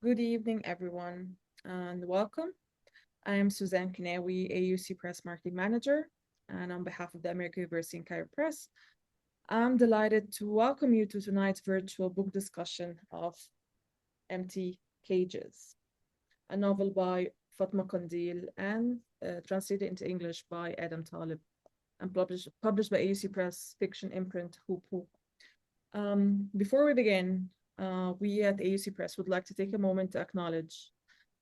Good evening, everyone, and welcome. I am Suzanne Kinawi, AUC Press Marketing Manager, and on behalf of the American University in Cairo Press, I'm delighted to welcome you to tonight's virtual book discussion of Empty Cages, a novel by Fatma Qandil and translated into English by Adam Talib and published by AUC Press fiction imprint Hoop Hoop. Before we begin, we at AUC Press would like to take a moment to acknowledge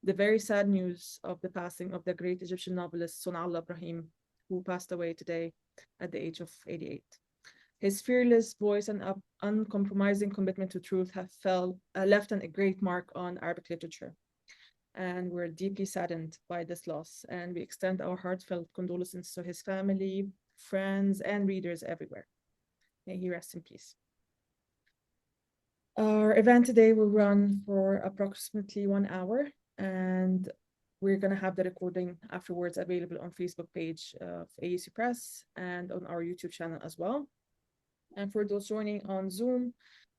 the very sad news of the passing of the great Egyptian novelist Sonallah Ibrahim, who passed away today at the age of 88. His fearless voice and uncompromising commitment to truth have left a great mark on Arabic literature. And we're deeply saddened by this loss, and we extend our heartfelt condolences to his family, friends, and readers everywhere. May he rest in peace. Our event today will run for approximately 1 hour, and we're going to have the recording afterwards available on Facebook page of AUC Press and on our YouTube channel as well. And for those joining on Zoom,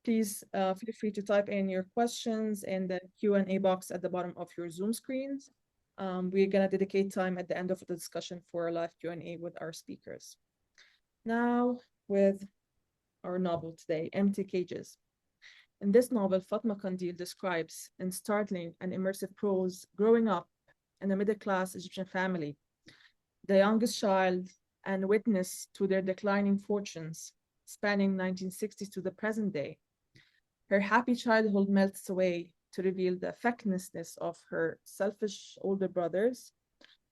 please feel free to type in your questions in the Q&A box at the bottom of your Zoom screens. We're going to dedicate time at the end of the discussion for a live Q&A with our speakers. Now, with our novel today, Empty Cages. In this novel, Fatma Qandil describes in startling and immersive prose growing up in a middle-class Egyptian family, the youngest child and witness to their declining fortunes, spanning 1960s to the present day. Her happy childhood melts away to reveal the fecklessness of her selfish older brothers,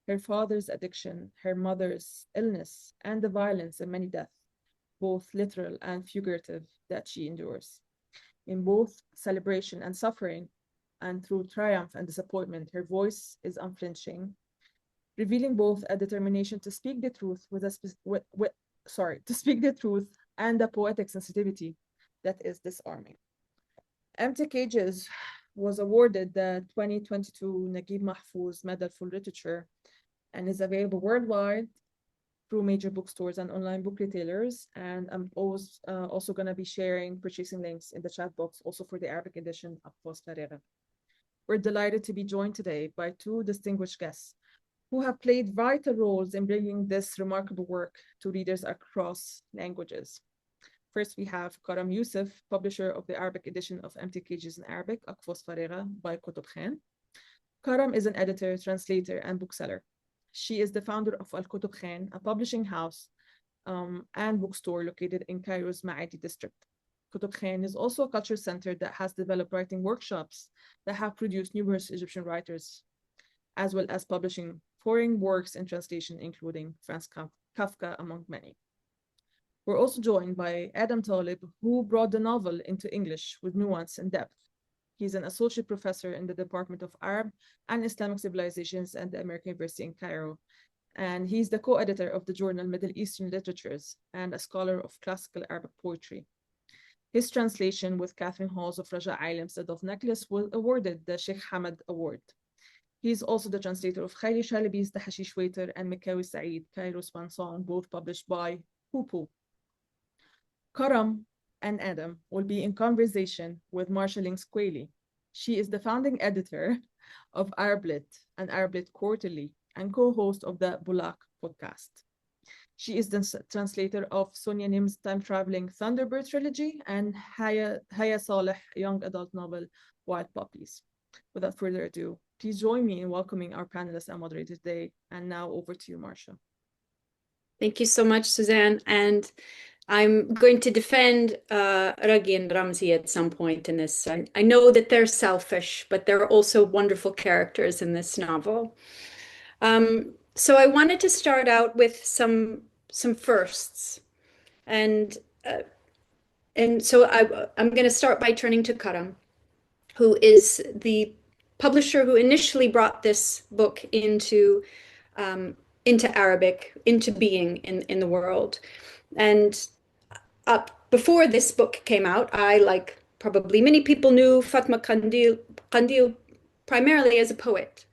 her father's addiction, her mother's illness, and the violence and many deaths, both literal and figurative, that she endures. In both celebration and suffering, and through triumph and disappointment, her voice is unflinching, revealing both a determination to speak the truth to speak the truth and a poetic sensitivity that is disarming. Empty Cages was awarded the 2022 Naguib Mahfouz Medal for Literature and is available worldwide through major bookstores and online book retailers. And I'm also going to be sharing purchasing links in the chat box also for the Arabic edition of Post Farera. We're delighted to be joined today by two distinguished guests who have played vital roles in bringing this remarkable work to readers across languages. First, we have Karam Youssef, publisher of the Arabic edition of Empty Cages in Arabic, Akfos Farera by Kotob Khan. Karam is an editor, translator, and bookseller. She is the founder of Kotob Khan, a publishing house and bookstore located in Cairo's Maadi district. Kotob Khan is also a culture center that has developed writing workshops that have produced numerous Egyptian writers, as well as publishing foreign works in translation, including Franz Kafka, among many. We're also joined by Adam Talib, who brought the novel into English with nuance and depth. He's an associate professor in the Department of Arab and Islamic Civilizations at the American University in Cairo. And he's the co-editor of the journal Middle Eastern Literatures and a scholar of classical Arabic poetry. His translation with Catherine Halls of Raja Ailem's The Dove Necklace was awarded the Sheikh Hamad Award. He's also the translator of Khairi Shalabi's The Hashish Waiter and Mikawi Saeed, Cairo's Song, both published by Hoop. Karam and Adam will be in conversation with Marcia Lynx Qualey. She is the founding editor of ArabLit and ArabLit Quarterly and co-host of the Bulak podcast. She is the translator of Sonia Nim's time-traveling Thunderbird trilogy and Haya Saleh young adult novel Wild Puppies. Without further ado, please join me in welcoming our panelists and moderators today. And now over to you, Marcia. Thank you so much, Suzanne. And I'm going to defend Ragi and Ramzi at some point in this. I know that they're selfish, but they're also wonderful characters in this novel. So I wanted to start out with some firsts. And so I'm going to start by turning to Karam, who is the publisher who initially brought this book into Arabic, into being in the world. And before this book came out, I, like probably many people, knew Fatma Qandil primarily as a poet.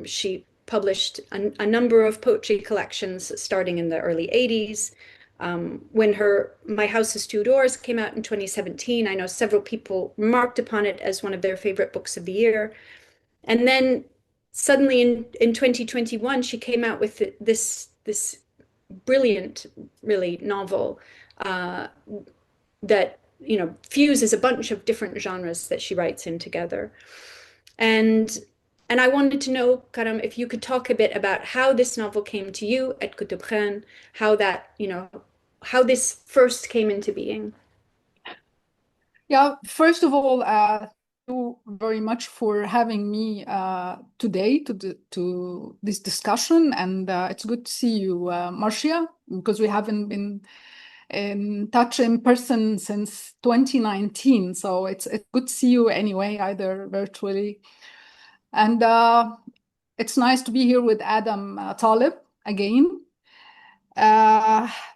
She published a number of poetry collections starting in the early 80s. When My House Is Two Doors came out in 2017, I know several people remarked upon it as one of their favorite books of the year. And then suddenly in 2021, she came out with this brilliant, really, novel that fuses a bunch of different genres that she writes in together. And I wanted to know, Karam, if you could talk a bit about how this novel came to you at Kotob Khan, how this first came into being. Yeah, first of all, thank you very much for having me today to this discussion, and it's good to see you, Marcia, because we haven't been in touch in person since 2019. So it's good to see you anyway, either virtually. And it's nice to be here with Adam Talib again.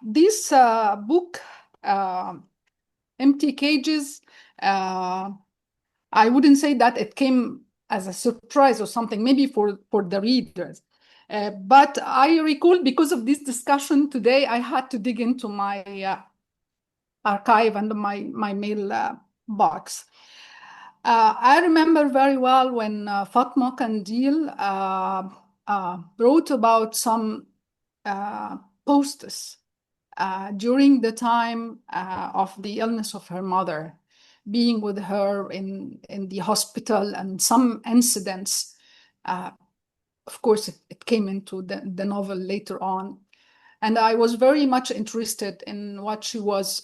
This book, Empty Cages, I wouldn't say that it came as a surprise or something, maybe for the readers. But I recall, because of this discussion today, I had to dig into my archive and my mail box. I remember very well when Fatma Qandil wrote about some posts during the time of the illness of her mother, being with her in the hospital, and some incidents. Of course, it came into the novel later on. And I was very much interested in what she was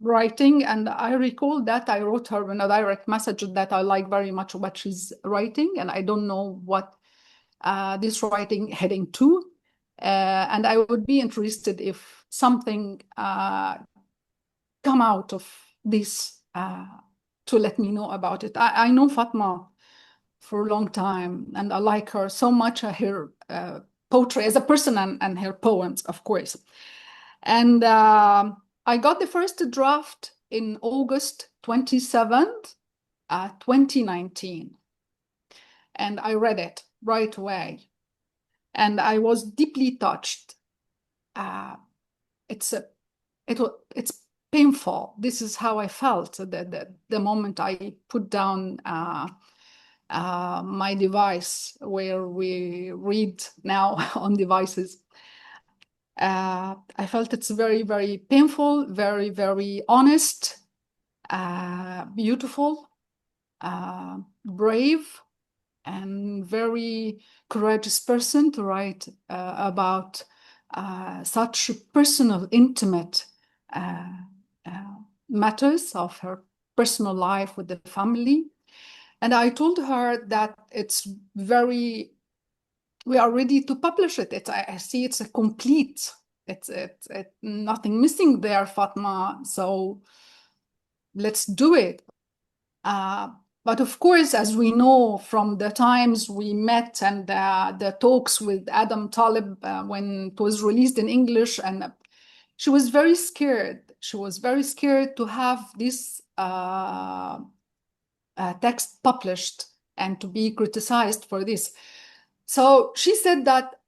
writing. And I recall that I wrote her in a direct message that I like very much what she's writing, and I don't know what this writing heading to. And I would be interested if something come out of this to let me know about it. I know Fatma for a long time, and I like her so much, her poetry as a person and her poems, of course. And I got the first draft in August 27th, 2019. And I read it right away. And I was deeply touched. It's painful. This is how I felt the moment I put down my device, where we read now on devices. I felt it's very, very painful, very, very honest, beautiful, brave, and very courageous person to write about such personal, intimate matters of her personal life with the family. And I told her that we are ready to publish it. I see it's a complete, it's nothing missing there, Fatma. So let's do it. But of course, as we know from the times we met and the talks with Adam Talib when it was released in English, and she was very scared. She was very scared to have this text published and to be criticized for this. So she said that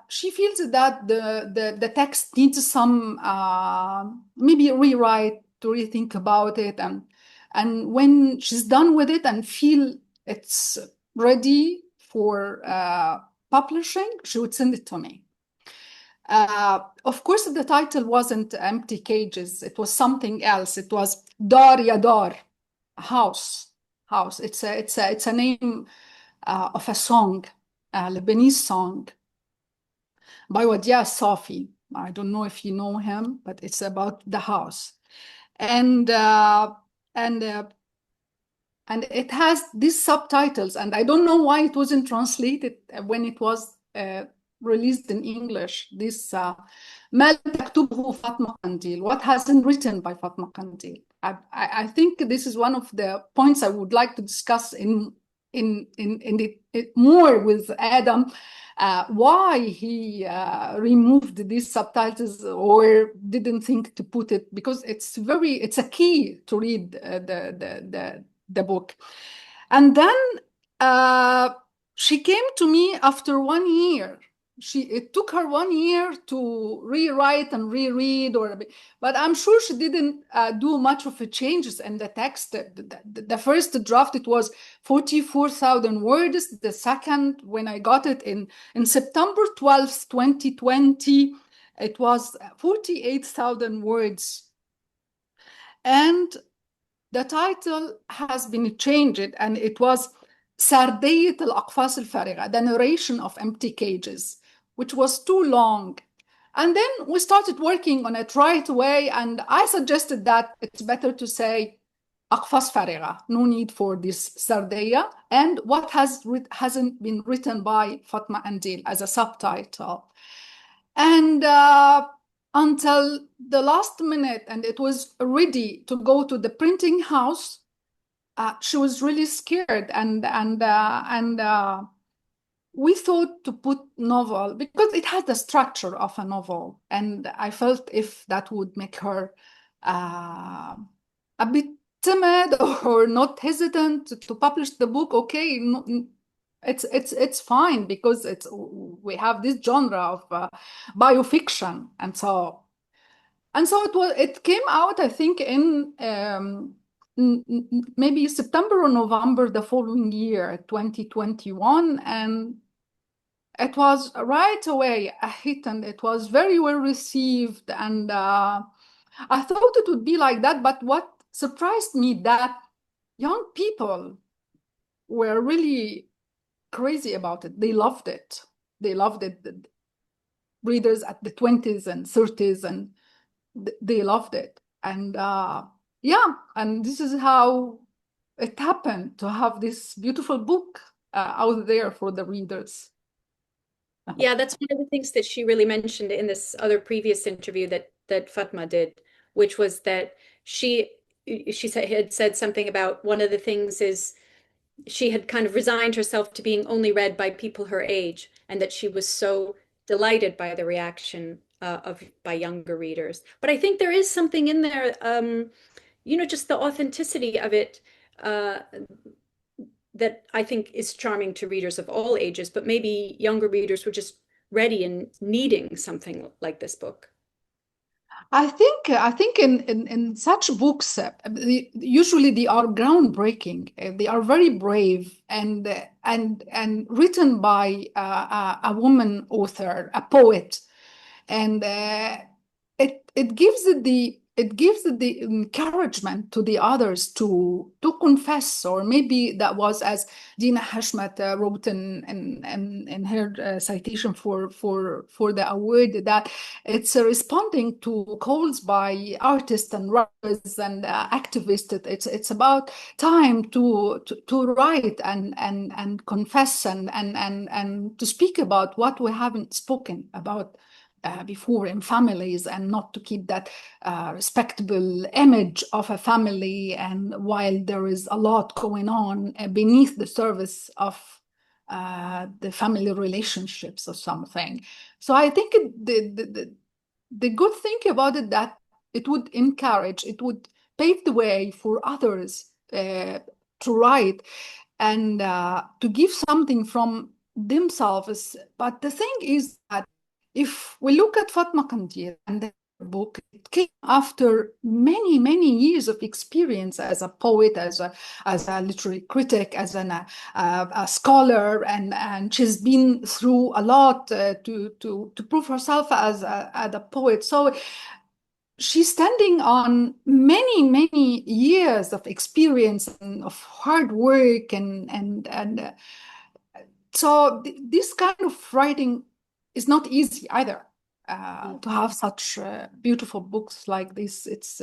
she feels that the text needs some maybe rewrite, to rethink about it, and when she's done with it and feel it's ready for publishing, she would send it to me. Of course, the title wasn't Empty Cages. It was something else. It was Dar Ya Dar, house. It's a name of a song, a Lebanese song by Wadia Safi. I don't know if you know him, but it's about the house. And it has these subtitles, and I don't know why it wasn't translated when it was released in English. This ما تكتبه فاطمة قنديل, what hasn't written by Fatma Qandil. I think this is one of the points I would like to discuss in it more with Adam, why he removed these subtitles or didn't think to put it, because it's a key to read the book. And then she came to me after 1 year it took her 1 year to rewrite and reread, but I'm sure she didn't do much of a changes in the text. The first draft, it was 44,000 words. The second, when I got it in September 12th, 2020, it was 48,000 words. And the title has been changed, and it was سردية الأقفاص الفارغة, the narration of empty cages, which was too long. And then we started working on it right away, and I suggested that it's better to say أقفاص فارغة, no need for this سردية, and what hasn't been written by Fatma Qandil as a subtitle. And until the last minute, and it was ready to go to the printing house, she was really scared, and we thought to put novel because it had the structure of a novel, and I felt if that would make her a bit timid or not hesitant to publish the book, okay, it's fine, because we have this genre of biofiction, and so it came out, I think, in maybe September or November the following year, 2021, and it was right away a hit, and it was very well received, and I thought it would be like that, but what surprised me that young people were really crazy about it. They loved it. They loved it. The readers at the 20s and 30s, and they loved it. And yeah, and this is how it happened to have this beautiful book out there for the readers. Yeah, that's one of the things that she really mentioned in this other previous interview that Fatma did, which was that she had said something about one of the things is she had kind of resigned herself to being only read by people her age, and that she was so delighted by the reaction by younger readers. But I think there is something in there, just the authenticity of it, that I think is charming to readers of all ages, but maybe younger readers were just ready and needing something like this book. I think in such books, usually they are groundbreaking. They are very brave, and written by a woman author, a poet, and it gives the encouragement to the others to confess, or maybe that was, as Dina Hashmat wrote in her citation for the award, that it's responding to calls by artists and writers and activists. It's about time to write and confess and to speak about what we haven't spoken about before in families, and not to keep that respectable image of a family, and while there is a lot going on beneath the surface of the family relationships or something. So I think the good thing about it, that it would encourage, it would pave the way for others to write and to give something from themselves. But the thing is that if we look at Fatma Qandil and the book, it came after many, many years of experience as a poet, as a literary critic, as a scholar, and she's been through a lot to prove herself as a poet. So she's standing on many, many years of experience and of hard work, and so this kind of writing is not easy either. To have such beautiful books like this, it's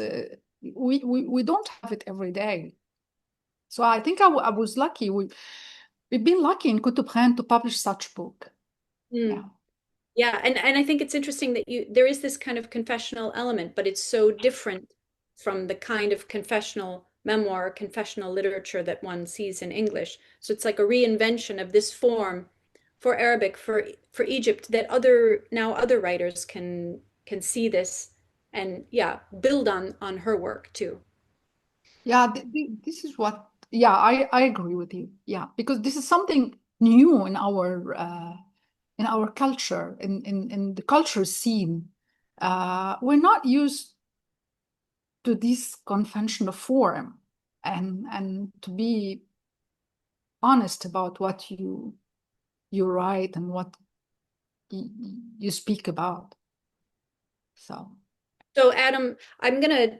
we don't have it every day. So I think I was lucky. We've been lucky in Kotob Khan to publish such book. Yeah, and I think it's interesting that there is this kind of confessional element, but it's so different from the kind of confessional memoir, confessional literature that one sees in English. So it's like a reinvention of this form for Arabic, for Egypt, that other writers can see this and build on her work too. Yeah, this is what, I agree with you. Yeah, because this is something new in our in our culture, in the culture scene, we're not used to this conventional form, and to be honest about what you write and what you speak about. So Adam, I'm going to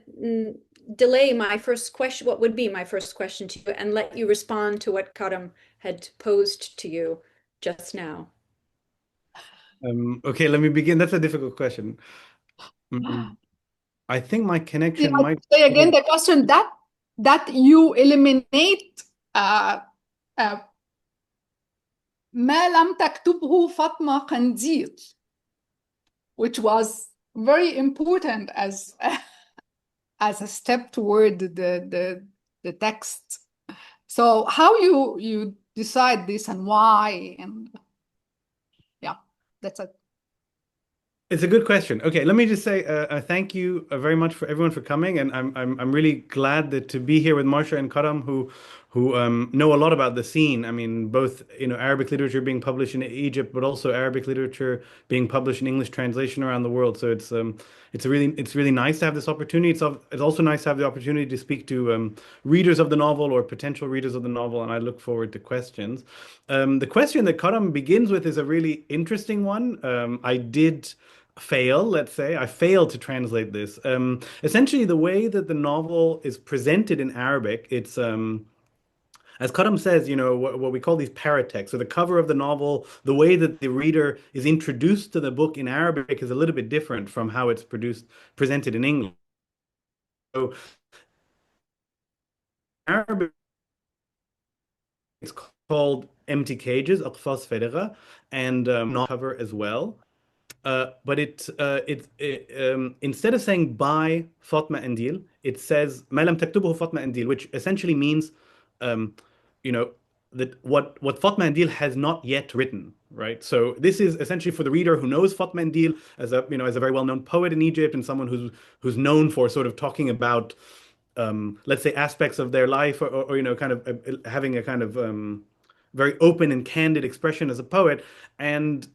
delay my first question, what would be my first question to you, and let you respond to what Karam had posed to you just now. Okay, let me begin. That's a difficult question. I think my connection might say again the question that you eliminate ما لم تكتبه فاطمة قنديل, which was very important as a step toward the text. So how you decide this and why, and yeah, that's it. It's a good question. Okay, let me just say thank you very much for everyone for coming, and I'm really glad that to be here with Marcia and Karam, who know a lot about the scene. I mean, both Arabic literature being published in Egypt, but also Arabic literature being published in English translation around the world. So it's really nice to have this opportunity. It's also nice to have the opportunity to speak to readers of the novel or potential readers of the novel, and I look forward to questions. The question that Karam begins with is a really interesting one. I did fail, let's say. I failed to translate this. Essentially, the way that the novel is presented in Arabic, it's as Karam says, what we call these paratexts. So the cover of the novel, the way that the reader is introduced to the book in Arabic is a little bit different from how it's presented in English. So Arabic, it's called Empty Cages, أقفاص فارغة, and not cover as well. But instead of saying by Fatma Qandil, it says ما لم تكتبه فاطمة قنديل, which essentially means, that what Fatma Qandil has not yet written, right? So this is essentially for the reader who knows Fatma Qandil as a very well-known poet in Egypt and someone who's known for sort of talking about, let's say, aspects of their life, or kind of having a kind of very open and candid expression as a poet, and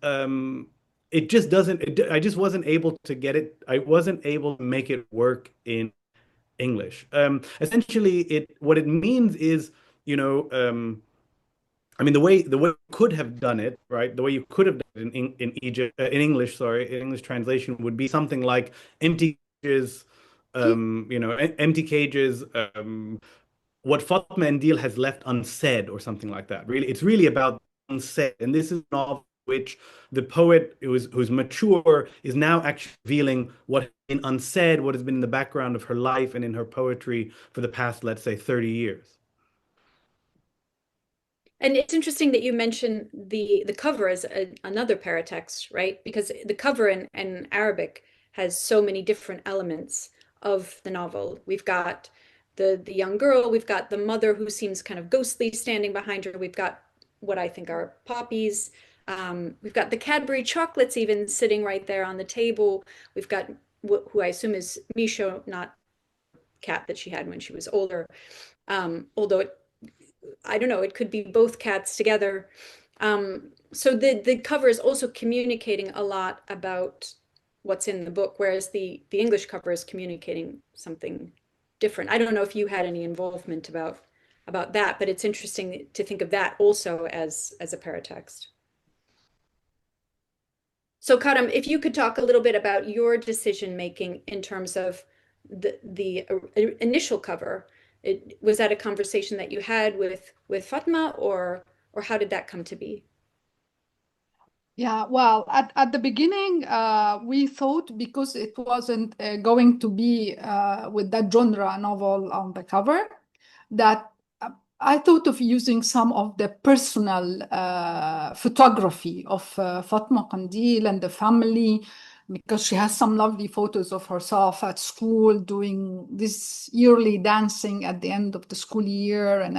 it just doesn't. I just wasn't able to get it. I wasn't able to make it work in English. Essentially, what it means is, I mean, the way you could have done it, right? The way you could have done it in Egypt, in English, sorry, in English translation would be something like empty cages, empty cages. What Fatma Qandil has left unsaid, or something like that. Really, it's really about unsaid, and this is a novel which the poet who's mature is now actually revealing what has been unsaid, what has been in the background of her life and in her poetry for the past, let's say, 30 years. And it's interesting that you mentioned the cover as another paratext, right? Because the cover in Arabic has so many different elements of the novel. We've got the young girl, we've got the mother who seems kind of ghostly standing behind her, we've got what I think are poppies, we've got the Cadbury chocolates even sitting right there on the table, we've got who I assume is Misho, not cat that she had when she was older, although I don't know, it could be both cats together. So the cover is also communicating a lot about what's in the book, whereas the English cover is communicating something different. I don't know if you had any involvement about that, but it's interesting to think of that also as a paratext. So Karam, if you could talk a little bit about your decision making in terms of the initial cover. Was that a conversation that you had with Fatma, or how did that come to be? Yeah, well, at the beginning, we thought, because it wasn't going to be with that genre novel on the cover, that I thought of using some of the personal photography of Fatma Qandil and the family, because she has some lovely photos of herself at school doing this yearly dancing at the end of the school year. And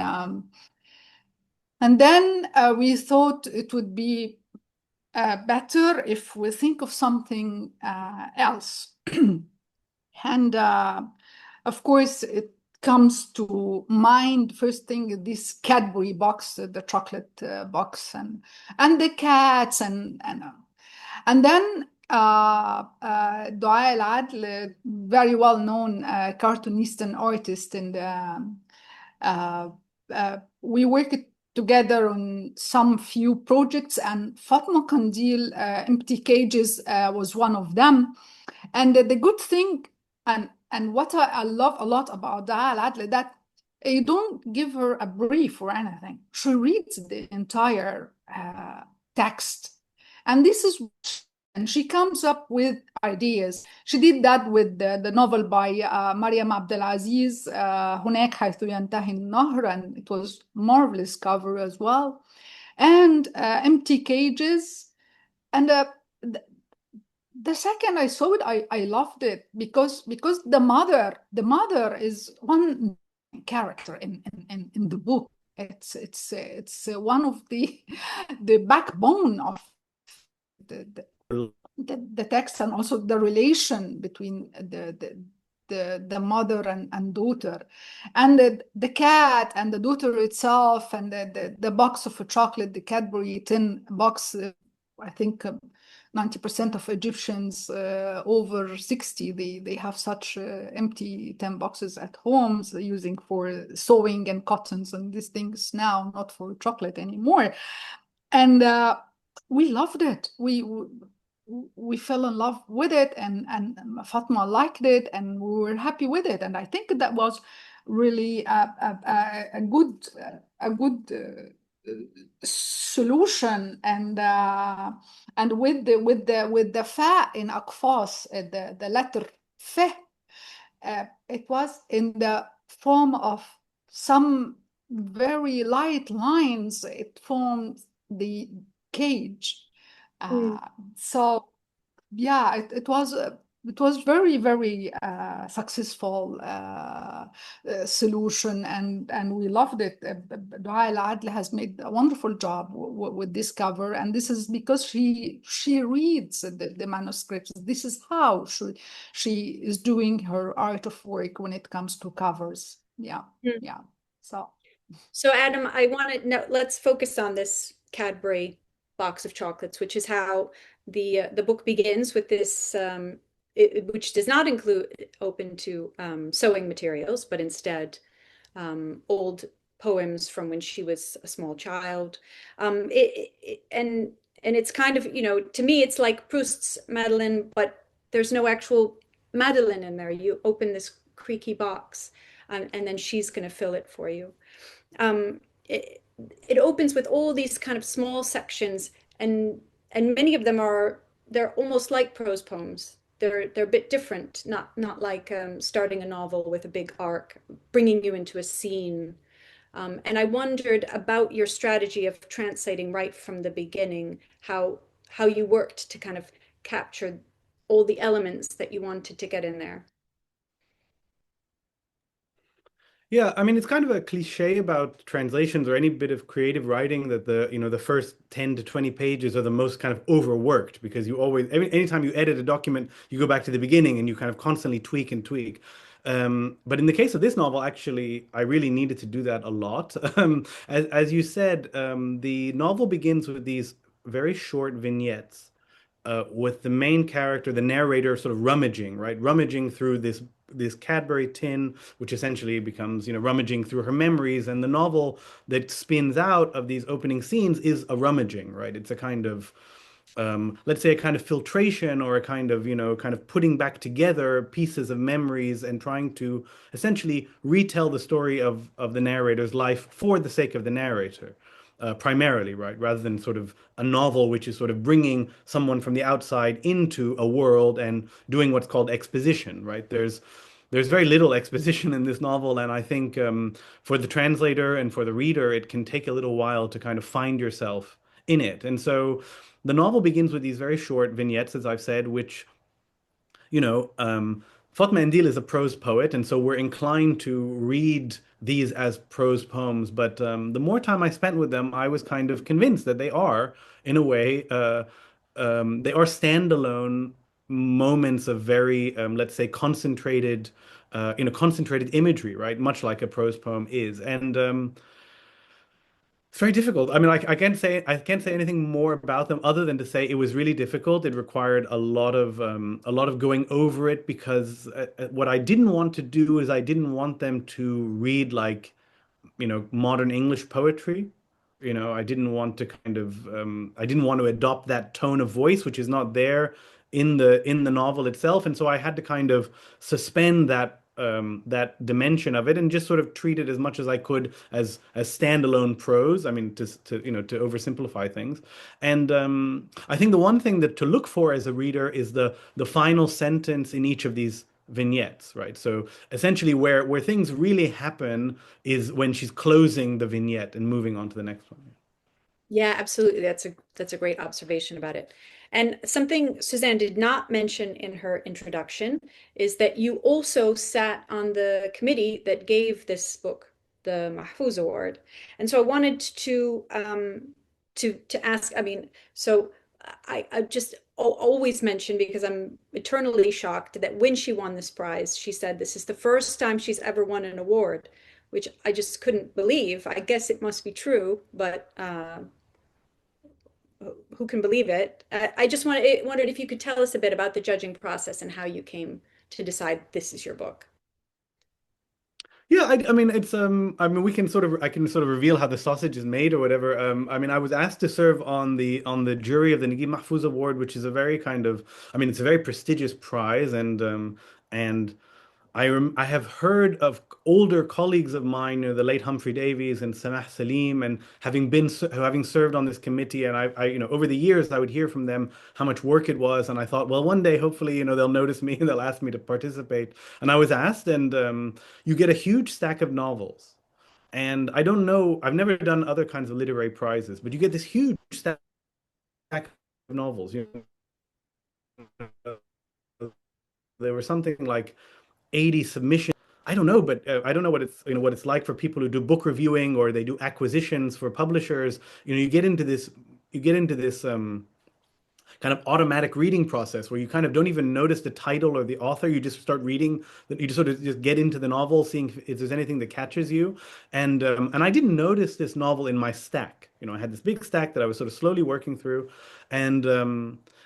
then we thought it would be better if we think of something else. And of course, comes to mind, first thing, this Cadbury box, the chocolate box, and the cats, and then Dua Al-Adl, very well-known cartoonist and artist, and we worked together on some few projects, and Fatma Qandil, Empty Cages, was one of them. And the good thing, and what I love a lot about Dua Al-Adl, that you don't give her a brief or anything. She reads the entire text, and this is, and she comes up with ideas. She did that with the novel by Mariam Abdelaziz, هناك حيث ينتهي النهر, and it was marvelous cover as well. And Empty Cages, and the second I saw it, I loved it because the mother is one character in the book. It's one of the backbone of the text, and also the relation between the mother and daughter, and the cat and the daughter itself, and the box of a chocolate, the Cadbury tin box. I think 90% of Egyptians, over 60, they have such empty tin boxes at homes, using for sewing and cottons and these things now, not for chocolate anymore. And we loved it. We fell in love with it, and Fatma liked it, and we were happy with it. And I think that was really a good solution. And with the fa in Akfas, the letter fe, it was in the form of some very light lines. It formed the cage. So yeah, it was very, very successful solution, and we loved it. Dua Al-Adl has made a wonderful job with this cover, and this is because she reads the manuscripts. This is how she is doing her art of work when it comes to covers. Yeah. So Adam, I want to know, let's focus on this Cadbury box of chocolates, which is how the book begins, with this which does not include open to sewing materials, but instead old poems from when she was a small child. And it's kind of, to me, it's like Proust's Madeleine, but there's no actual Madeleine in there. You open this creaky box, and then she's going to fill it for you. It opens with all these kind of small sections, and many of them they're almost like prose poems. They're a bit different, not like starting a novel with a big arc, bringing you into a scene. And I wondered about your strategy of translating right from the beginning, how you worked to kind of capture all the elements that you wanted to get in there. Yeah, I mean, it's kind of a cliche about translations or any bit of creative writing that the first 10 to 20 pages are the most kind of overworked, because you always, anytime you edit a document, you go back to the beginning and you kind of constantly tweak and tweak. But in the case of this novel, actually, I really needed to do that a lot. As you said, the novel begins with these very short vignettes, with the main character, the narrator, sort of rummaging, right? Rummaging through this Cadbury tin, which essentially becomes, rummaging through her memories. And the novel that spins out of these opening scenes is a rummaging, right? It's a kind of, let's say, a kind of filtration, or a kind of, kind of putting back together pieces of memories and trying to essentially retell the story of the narrator's life for the sake of the narrator. Primarily, right? Rather than sort of a novel, which is sort of bringing someone from the outside into a world and doing what's called exposition, right? There's very little exposition in this novel, and I think for the translator and for the reader, it can take a little while to kind of find yourself in it. And so the novel begins with these very short vignettes, as I've said, which, Fatma Qandil is a prose poet, and so we're inclined to read these as prose poems. But the more time I spent with them, I was kind of convinced that they are, in a way, they are standalone moments of very, let's say, concentrated concentrated imagery, right? Much like a prose poem is. And it's very difficult. I mean, I can't say anything more about them other than to say it was really difficult. It required a lot of going over it, because what I didn't want to do is I didn't want them to read like, modern English poetry. I didn't want to I didn't want to adopt that tone of voice, which is not there in the novel itself. And so I had to kind of suspend that dimension of it and just sort of treat it as much as I could as standalone prose. I mean, to oversimplify things. And I think the one thing that to look for as a reader is the final sentence in each of these vignettes, right? So essentially where things really happen is when she's closing the vignette and moving on to the next one. Yeah, absolutely. That's a great observation about it. And something Suzanne did not mention in her introduction is that you also sat on the committee that gave this book the Mahfouz Award. And so I wanted to ask, I mean, so I just always mention, because I'm eternally shocked, that when she won this prize, she said this is the first time she's ever won an award, which I just couldn't believe. I guess it must be true, but who can believe it? I just wondered if you could tell us a bit about the judging process and how you came to decide this is your book. Yeah, I mean it's I mean I can sort of reveal how the sausage is made or whatever. I mean I was asked to serve on the jury of the Naguib Mahfouz Award, which is a very it's a very prestigious prize, and I have heard of older colleagues of mine, the late Humphrey Davies and Samah Salim, and having served on this committee, and over the years I would hear from them how much work it was, and I thought, well, one day hopefully they'll notice me and they'll ask me to participate, and I was asked, and you get a huge stack of novels, and I don't know, I've never done other kinds of literary prizes, but you get this huge stack of novels. There were something like 80 submissions. I don't know, but I don't know what it's like for people who do book reviewing or they do acquisitions for publishers. You get into this kind of automatic reading process where you kind of don't even notice the title or the author. You just start reading. You just sort of just get into the novel, seeing if there's anything that catches you. And I didn't notice this novel in my stack. I had this big stack that I was sort of slowly working through,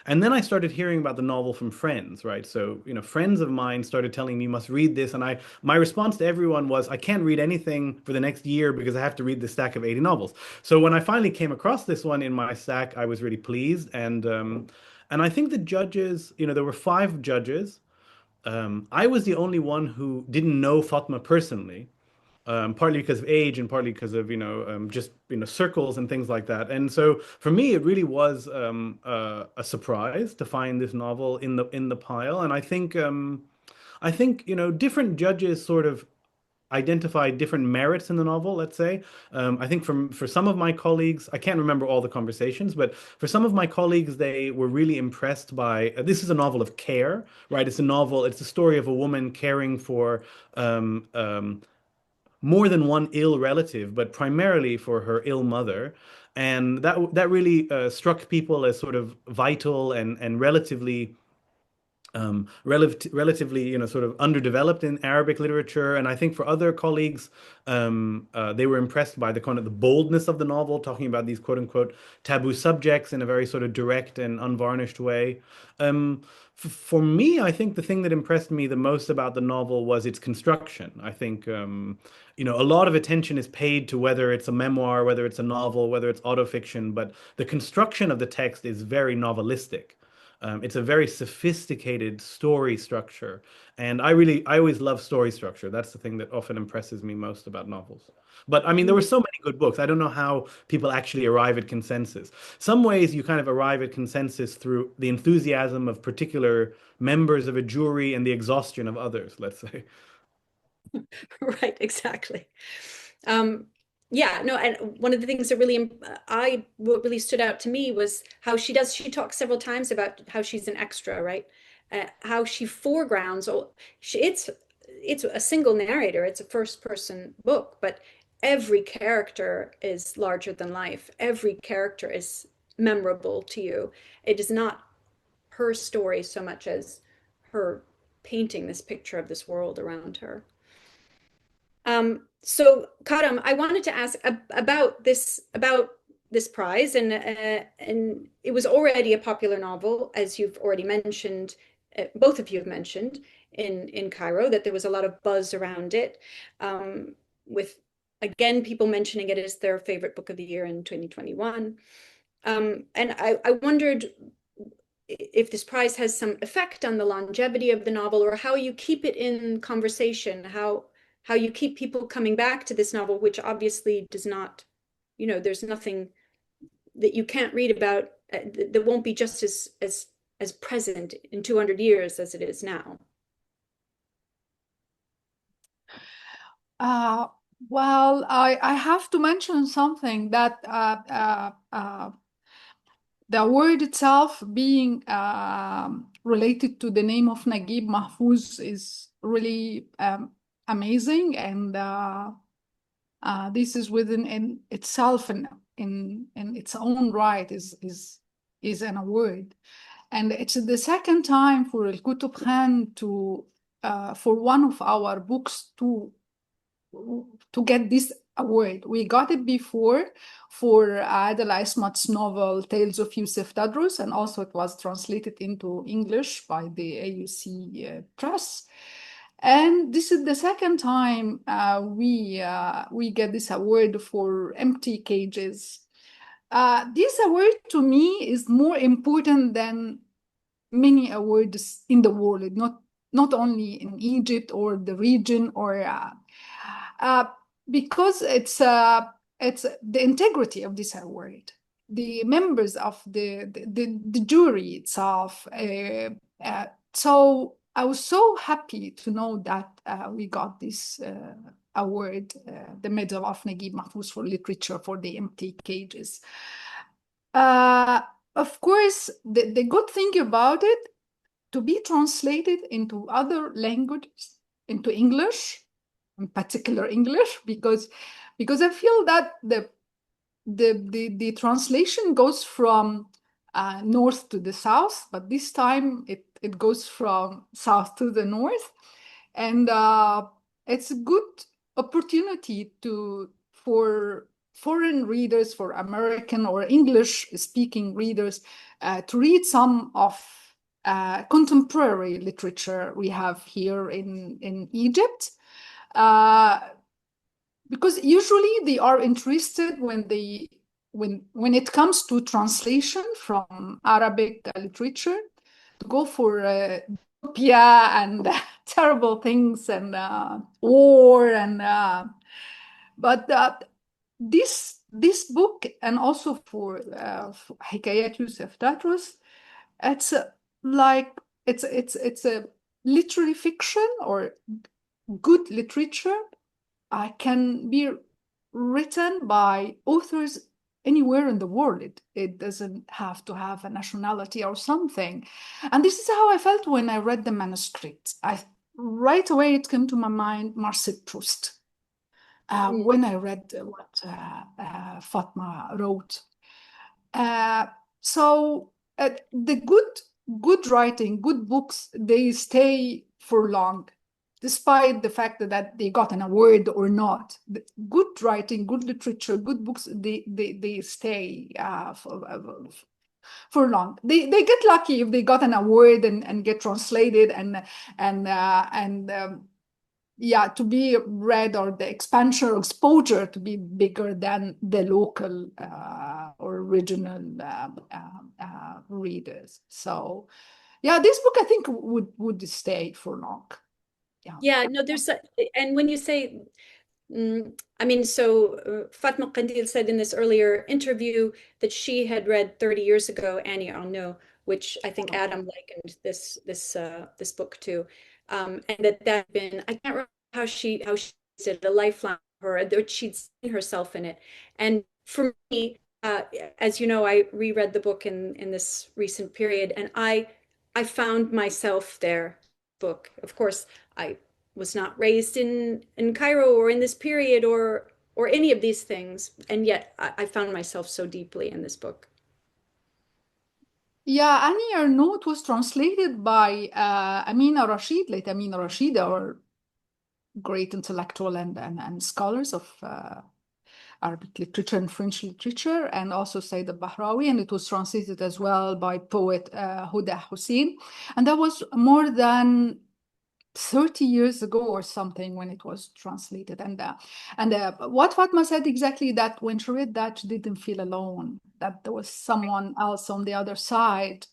and then I started hearing about the novel from friends, right? So, friends of mine started telling me, you must read this. And my response to everyone was, I can't read anything for the next year because I have to read the stack of 80 novels. So when I finally came across this one in my stack, I was really pleased. And I think the judges, there were 5 judges. I was the only one who didn't know Fatma personally. Partly because of age and partly because of just circles and things like that. And so for me, it really was a surprise to find this novel in the pile. And I think different judges sort of identify different merits in the novel. Let's say I think for some of my colleagues, I can't remember all the conversations, but for some of my colleagues, they were really impressed by this is a novel of care, right? It's a story of a woman caring for more than one ill relative, but primarily for her ill mother. And that really struck people as sort of vital and relatively, sort of underdeveloped in Arabic literature. And I think for other colleagues, they were impressed by the kind of the boldness of the novel, talking about these quote unquote taboo subjects in a very sort of direct and unvarnished way. For me, I think the thing that impressed me the most about the novel was its construction. I think, a lot of attention is paid to whether it's a memoir, whether it's a novel, whether it's autofiction, but the construction of the text is very novelistic. It's a very sophisticated story structure, and I always love story structure. That's the thing that often impresses me most about novels. But I mean, there were so many good books. I don't know how people actually arrive at consensus. Some ways you kind of arrive at consensus through the enthusiasm of particular members of a jury and the exhaustion of others, let's say. Right, exactly. Yeah, no, and one of the things that what really stood out to me was how she talks several times about how she's an extra, right? How she foregrounds, it's a single narrator, it's a first person book, but every character is larger than life. Every character is memorable to you. It is not her story so much as her painting this picture of this world around her. So Karam, I wanted to ask about this prize, and it was already a popular novel, as you've already mentioned, both of you have mentioned in Cairo, that there was a lot of buzz around it, with again people mentioning it as their favorite book of the year in 2021. And I wondered if this prize has some effect on the longevity of the novel, or how you keep it in conversation, how you keep people coming back to this novel, which obviously does not, you know, there's nothing that you can't read about that won't be just as present in 200 years as it is now. Well, I have to mention something, that the word itself being related to the name of Naguib Mahfouz is really amazing, and this is within itself and in its own right is an award. And it's the second time for Kotob Khan to for one of our books to get this award. We got it before for Adel Ismat's novel Tales of Yusuf Tadrus, and also it was translated into English by the AUC press. And this is the second time we get this award for Empty Cages. This award to me is more important than many awards in the world, not only in Egypt or the region, or because it's the integrity of this award, the members of the jury itself. So I was so happy to know that we got this award, the Medal of Naguib Mahfouz for Literature for the Empty Cages. Of course, the good thing about it, to be translated into other languages, into English, in particular English, because I feel that the translation goes from north to the south, but this time it goes from south to the north, and it's a good opportunity for foreign readers, for American or English-speaking readers, to read some of contemporary literature we have here in Egypt. Because usually they are interested when it comes to translation from Arabic literature, to go for utopia and terrible things and war, and but this book, and also for Hikayat Yusuf Tadrus, it's like it's a literary fiction, or good literature can be written by authors anywhere in the world. It doesn't have to have a nationality or something. And this is how I felt when I read the manuscript. Right away it came to my mind Marcel Proust when I read what Fatma wrote. So the good writing, good books, they stay for long, despite the fact that they got an award or not. Good writing, good literature, good books, they stay for long. They get lucky if they got an award and get translated and yeah, to be read, or the expansion or exposure to be bigger than the local or regional readers. So yeah, this book I think would stay for long. Yeah, no, and when you say, I mean, so Fatma Qandil said in this earlier interview that she had read 30 years ago Annie Arnaud, which I think Adam likened this book to, and that had been, I can't remember how she said, a lifeline for her, that she'd seen herself in it. And for me, as you know, I reread the book in this recent period, and I found myself there. Book, of course, I was not raised in Cairo or in this period or any of these things, and yet I found myself so deeply in this book. Yeah, Annie Ernaux was translated by Amina Rashid, late Amina Rashid, our great intellectual and scholars of Arabic literature and French literature, and also Said al-Bahrawi, and it was translated as well by poet Huda Hussein. And that was more than 30 years ago or something when it was translated. And what Fatma said exactly, that when she read that, she didn't feel alone, that there was someone else on the other side.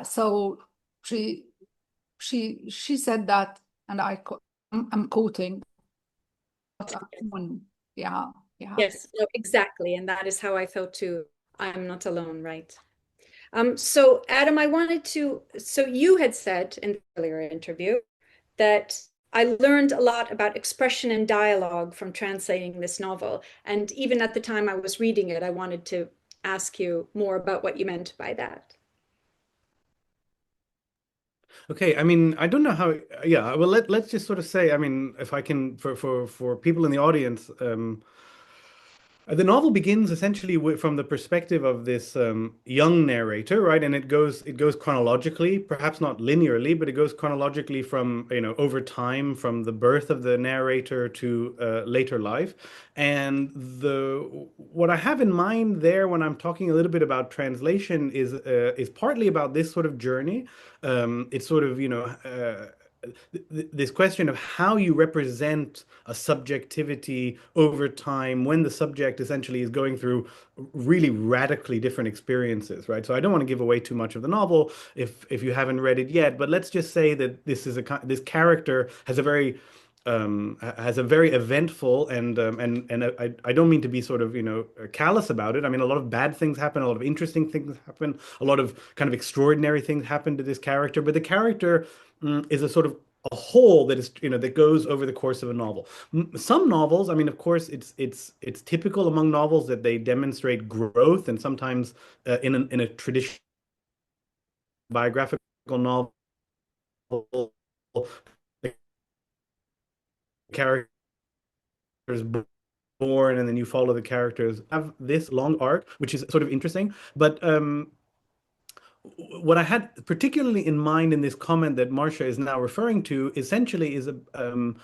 So she said that, and I'm quoting, yeah, yeah. Yes, no, exactly. And that is how I felt too. I'm not alone, right? So Adam, so you had said in the earlier interview that I learned a lot about expression and dialogue from translating this novel. And even at the time I was reading it, I wanted to ask you more about what you meant by that. Okay, I mean, I don't know how, yeah, well, let's just sort of say, I mean, if I can, for people in the audience, the novel begins essentially from the perspective of this young narrator, right? And it goes chronologically, perhaps not linearly, but it goes chronologically from, over time, from the birth of the narrator to later life. And the what I have in mind there when I'm talking a little bit about translation is partly about this sort of journey. It's sort of, this question of how you represent a subjectivity over time when the subject essentially is going through really radically different experiences, right? So I don't want to give away too much of the novel if you haven't read it yet, but let's just say that this character has a very eventful and I don't mean to be sort of callous about it. I mean, a lot of bad things happen, a lot of interesting things happen, a lot of kind of extraordinary things happen to this character, but the character is a sort of a whole that is that goes over the course of a novel. Some novels, I mean, of course, it's typical among novels that they demonstrate growth, and sometimes in a traditional biographical novel, the character is born and then you follow the characters have this long arc, which is sort of interesting. But what I had particularly in mind in this comment that Marcia is now referring to essentially is in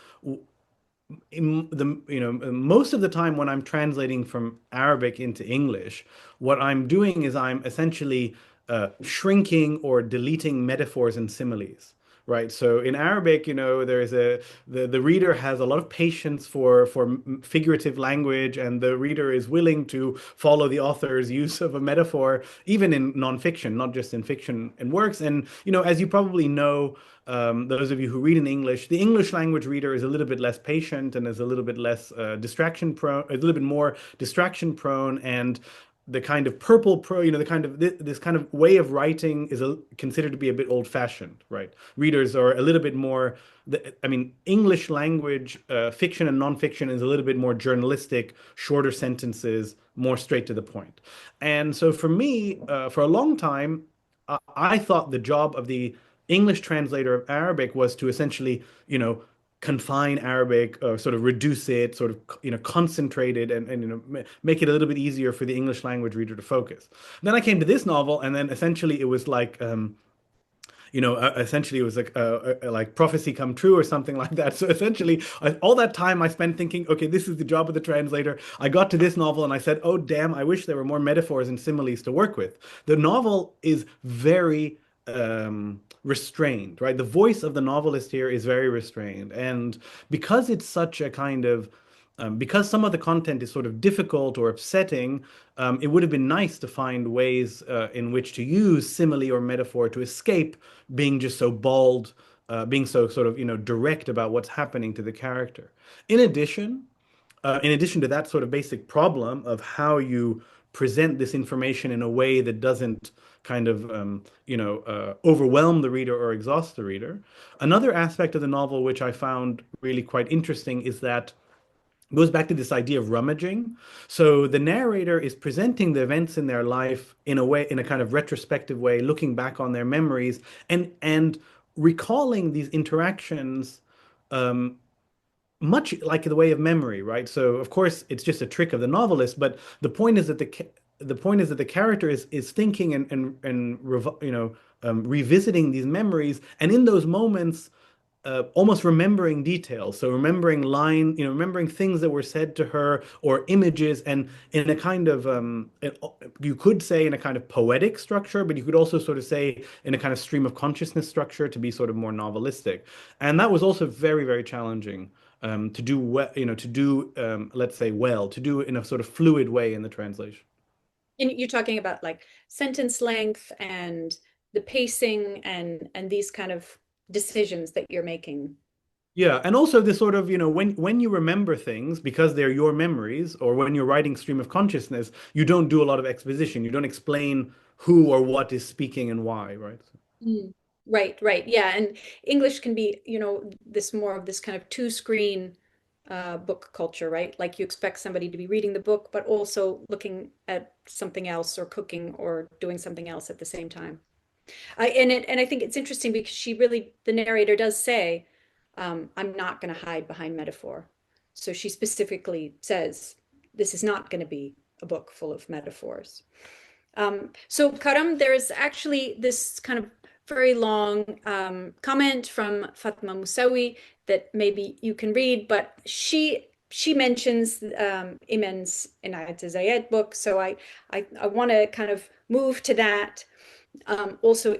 the most of the time when I'm translating from Arabic into English, what I'm doing is I'm essentially shrinking or deleting metaphors and similes. Right. So in Arabic, the reader has a lot of patience for figurative language, and the reader is willing to follow the author's use of a metaphor, even in nonfiction, not just in fiction and works. And as you probably know, those of you who read in English, the English language reader is a little bit less patient and is a little bit less distraction prone, a little bit more distraction prone, and the kind of purple pro, the kind of this kind of way of writing is considered to be a bit old-fashioned, right? Readers are a little bit more, I mean, English language fiction and nonfiction is a little bit more journalistic, shorter sentences, more straight to the point. And so for me, for a long time, I thought the job of the English translator of Arabic was to essentially, confine Arabic or sort of reduce it, sort of, concentrate it and make it a little bit easier for the English language reader to focus. Then I came to this novel, and then essentially it was like, essentially it was like prophecy come true or something like that. So essentially, all that time I spent thinking, okay, this is the job of the translator. I got to this novel and I said, oh, damn, I wish there were more metaphors and similes to work with. The novel is very restrained, right? The voice of the novelist here is very restrained. And because it's such a kind of because some of the content is sort of difficult or upsetting, it would have been nice to find ways in which to use simile or metaphor to escape being just so bald, being so sort of, direct about what's happening to the character. In addition to that sort of basic problem of how you present this information in a way that doesn't kind of, overwhelm the reader or exhaust the reader. Another aspect of the novel, which I found really quite interesting, is that goes back to this idea of rummaging. So the narrator is presenting the events in their life in a way, in a kind of retrospective way, looking back on their memories and recalling these interactions much like the way of memory, right? So of course it's just a trick of the novelist, but the point is that the point is that the character is thinking and revisiting these memories, and in those moments, almost remembering details. So remembering things that were said to her or images, and in a kind of, you could say in a kind of poetic structure, but you could also sort of say in a kind of stream of consciousness structure to be sort of more novelistic. And that was also very, very challenging to do well, let's say to do in a sort of fluid way in the translation. And you're talking about like sentence length and the pacing and these kind of decisions that you're making. Yeah, and also this sort of, when you remember things because they're your memories, or when you're writing stream of consciousness, you don't do a lot of exposition. You don't explain who or what is speaking and why, right? Right. Yeah. And English can be, this more of this kind of two-screen book culture, right? Like you expect somebody to be reading the book, but also looking at something else or cooking or doing something else at the same time. And I think it's interesting because the narrator does say, I'm not going to hide behind metaphor. So she specifically says, this is not going to be a book full of metaphors. So Karam, there's actually this kind of very long comment from Fatma Moussaoui that maybe you can read, but she mentions Imen's Inayat Zayed book. So I want to kind of move to that. Also,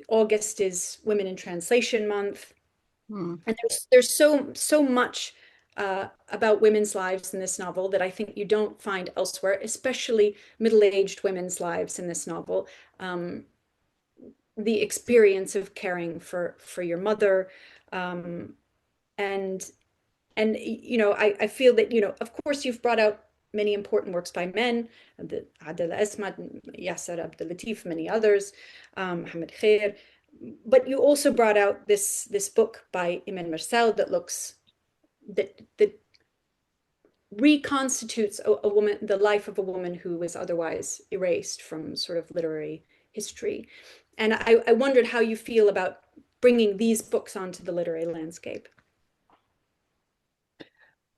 August is Women in Translation Month. And there's so much about women's lives in this novel that I think you don't find elsewhere, especially middle-aged women's lives in this novel. The experience of caring for your mother, and I feel that, of course, you've brought out many important works by men, Adel Esmat, Yasser Abdel Latif, many others, Mohammed Khair. But you also brought out this book by Imen Marcel that reconstitutes a woman, the life of a woman who was otherwise erased from sort of literary history. And I wondered how you feel about bringing these books onto the literary landscape.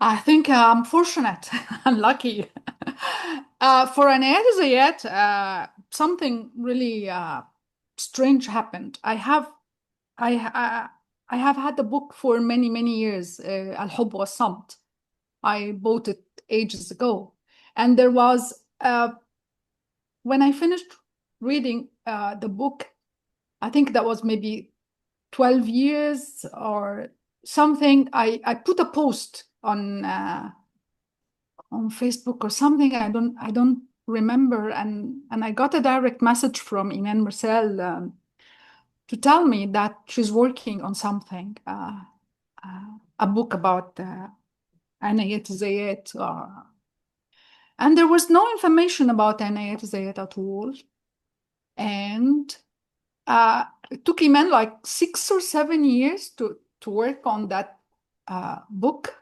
I think I'm fortunate and lucky. For Inayat Zayed, something really strange happened. I have had the book for many years, Al-Hubb wa Samt. I bought it ages ago. And there was, when I finished reading the book, I think that was maybe 12 years or something, I put a post on Facebook or something. I don't remember, and I got a direct message from Imen Marcel to tell me that she's working on something, a book about Inayat Zayed, and there was no information about Inayat Zayed at all. And it took Imen like 6 or 7 years to work on that book.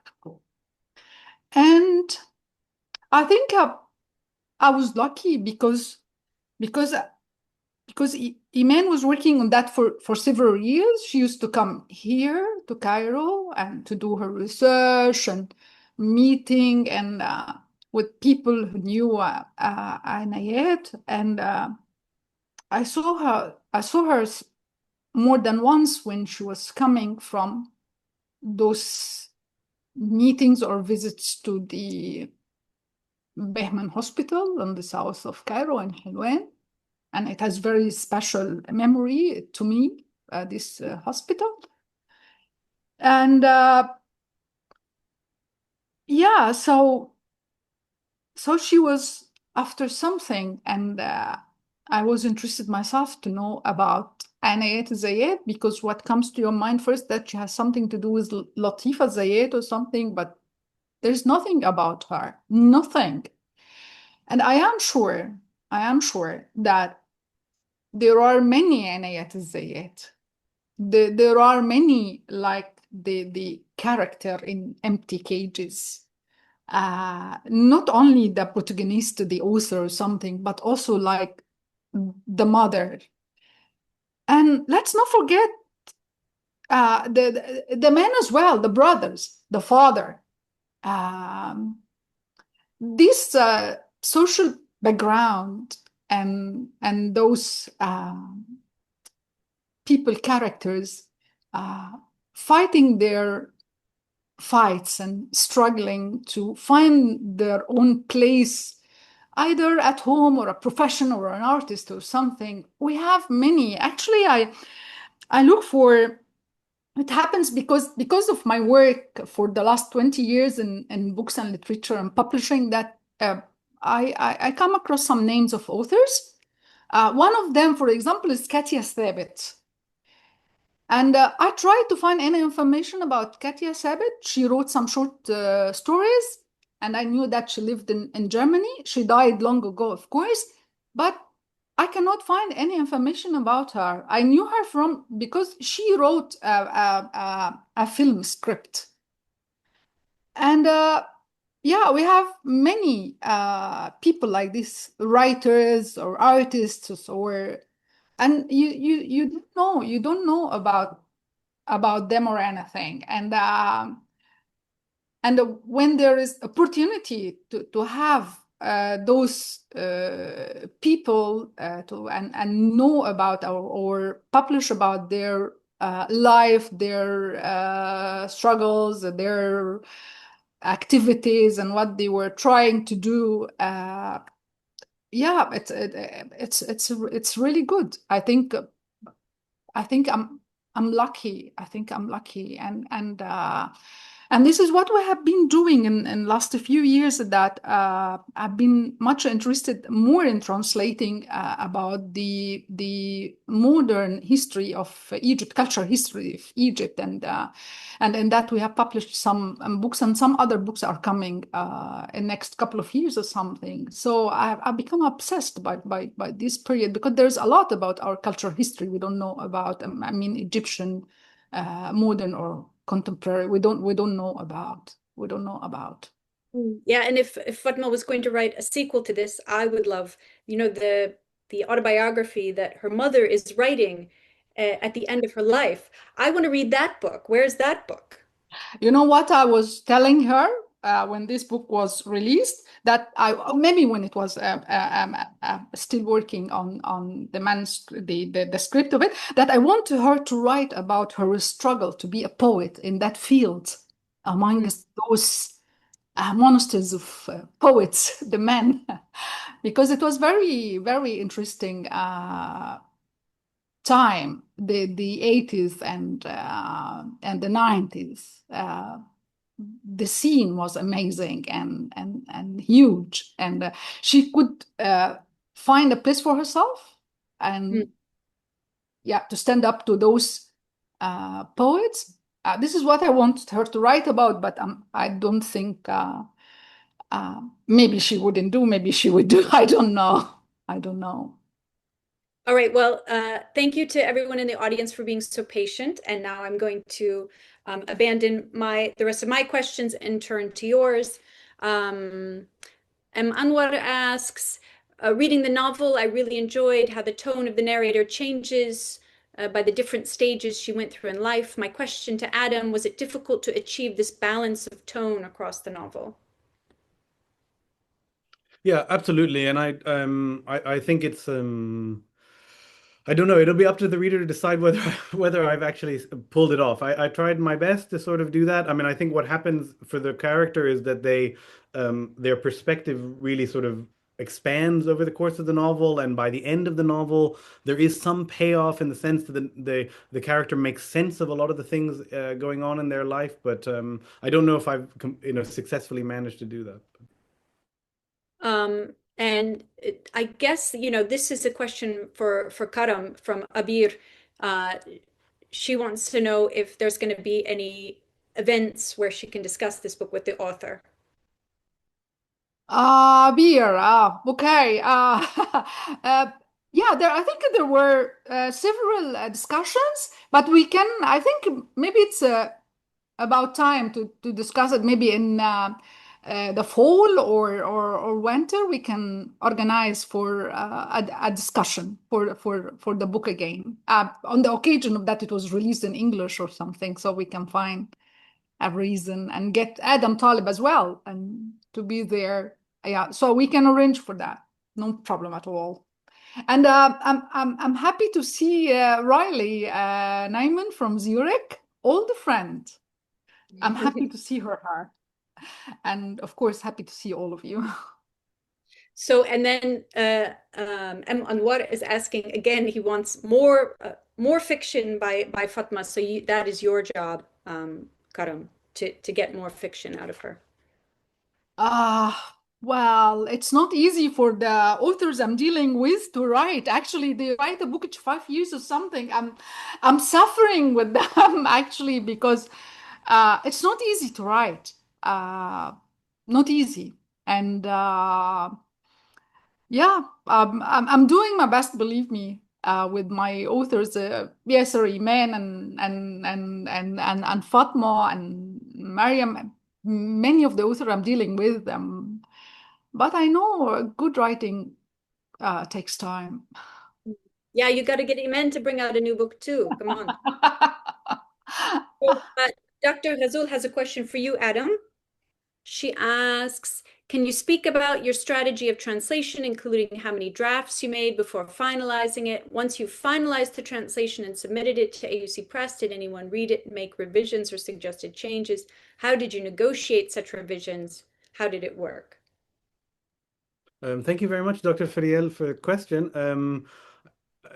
And I think I was lucky because Imen was working on that for several years. She used to come here to Cairo and to do her research and meeting and with people who knew Inayat. And I saw her more than once when she was coming from those meetings or visits to the Behman Hospital in the south of Cairo in Hilwan. And it has very special memory to me, this hospital. And yeah, so she was after something, and I was interested myself to know about Inayat Zayed, because what comes to your mind first, that she has something to do with Latifa Zayed or something, but there's nothing about her, nothing. And I am sure that there are many Inayat Zayed. There are many like the character in Empty Cages. Not only the protagonist, the author or something, but also like the mother. And let's not forget the men as well, the brothers, the father. This social background and those people characters fighting their fights and struggling to find their own place either at home or a professional or an artist or something. We have many. Actually, I look for, it happens because of my work for the last 20 years in books and literature and publishing, that I come across some names of authors. One of them, for example, is Katia Thabit. And I tried to find any information about Katia Thabit. She wrote some short stories, and I knew that she lived in Germany. She died long ago, of course, but I cannot find any information about her. I knew her because she wrote a film script. And yeah, we have many people like this, writers or artists, and you don't know about them or anything. And when there is opportunity to have those people and know about or publish about their life, their struggles, their activities, and what they were trying to do, yeah, it's really good. I think I'm lucky. I think I'm lucky, and this is what we have been doing in last few years, that I've been much interested more in translating about the modern history of Egypt, cultural history of Egypt, and in that we have published some books, and some other books are coming in next couple of years or something. So I've become obsessed by this period, because there's a lot about our cultural history we don't know about. I mean, Egyptian, modern or contemporary, we don't know about. Yeah, and if Fatma was going to write a sequel to this, I would love, the autobiography that her mother is writing at the end of her life. I want to read that book. Where's that book? You know what I was telling her when this book was released, that maybe when it was still working on the script of it, that I want her to write about her struggle to be a poet in that field amongst those monsters of poets, the men, because it was very, very interesting time, the 80s and the 90s. The scene was amazing and huge, and she could find a place for herself, and yeah, to stand up to those poets. This is what I wanted her to write about, but I don't think maybe she wouldn't do, maybe she would do. I don't know. All right, well, thank you to everyone in the audience for being so patient. And now I'm going to abandon the rest of my questions and turn to yours. Anwar asks, reading the novel, I really enjoyed how the tone of the narrator changes by the different stages she went through in life. My question to Adam, was it difficult to achieve this balance of tone across the novel? Yeah, absolutely. And I think it's I don't know. It'll be up to the reader to decide whether I've actually pulled it off. I tried my best to sort of do that. I mean, I think what happens for the character is that their perspective really sort of expands over the course of the novel, and by the end of the novel, there is some payoff in the sense that the character makes sense of a lot of the things going on in their life. But I don't know if I've successfully managed to do that. And I guess, this is a question for Karam from Abir. She wants to know if there's going to be any events where she can discuss this book with the author. Beer. Okay. Yeah, I think there were several discussions, but I think maybe it's about time to discuss it. Maybe in the fall or winter, we can organize for a discussion for the book again, on the occasion of that it was released in English or something, so we can find a reason and get Adam Talib as well and to be there. Yeah, so we can arrange for that. no problem at all. And I'm happy to see Riley Nyman from Zurich, old friend. I'm happy to see her. And of course, happy to see all of you. So, and then M. Anwar is asking again, he wants more fiction by Fatma. So that is your job, Karam, to get more fiction out of her. Well, it's not easy for the authors I'm dealing with to write. Actually, they write a book each 5 years or something. I'm suffering with them actually because it's not easy to write. Not easy. And yeah, I'm doing my best, believe me, with my authors. Sorry, Iman and Fatma and Mariam. Many of the authors I'm dealing with them. But I know good writing takes time. Yeah, you got to get Iman to bring out a new book too. Come on. Dr. Ghazul has a question for you, Adam. She asks, can you speak about your strategy of translation, including how many drafts you made before finalizing it? Once you finalized the translation and submitted it to AUC Press, did anyone read it and make revisions or suggested changes? How did you negotiate such revisions? How did it work? Thank you very much, Dr. Fariel, for the question.